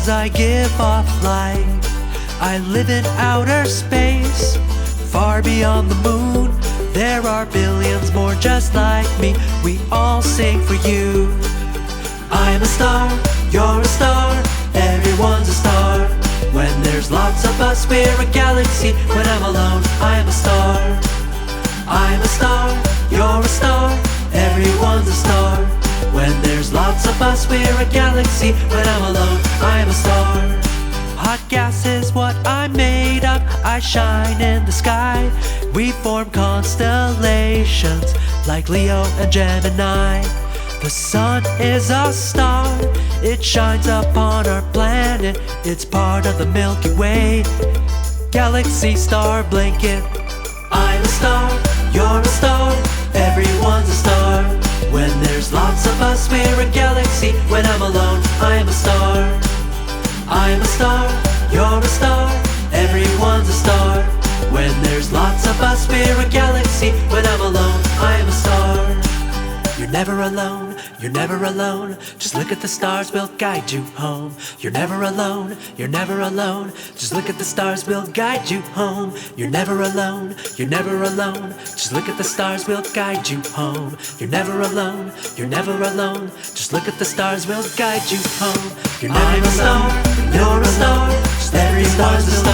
'cause I give off light. I live in outer space, far beyond the moon. There are billions more just like me. We all sing for you. I'm a star, you're a star, everyone's a star. When there's lots of us, we're a galaxy. When I'm alone, I'm a star. I'm a star, you're a star, everyone's a star. When there's lots of us, we're a galaxy. When I'm alone, I'm a star. Hot gas is what I'm made of. I shine in the sky. We form constellations like Leo and Gemini. The sun is a star. It shines upon our planet. It's part of the Milky Way galaxy star blanket. I'm a star, you're a star, everyone's a star. When there's lots of us, we're a galaxy. When I'm alone, I'm a star. I'm a star, you're a star, everyone's a star. When there's lots of us, we're a galaxy. When I'm alone, I'm a star. You're never alone, you're never alone. Just look at the stars, we'll guide you home. You're never alone, you're never alone. Just look at the stars, we'll guide you home. You're never alone, you're never alone. Just look at the stars, we'll guide you home. You're never alone, you're never alone. Just look at the stars, we'll guide you home. You're never alone, you're a star, just every star's a star.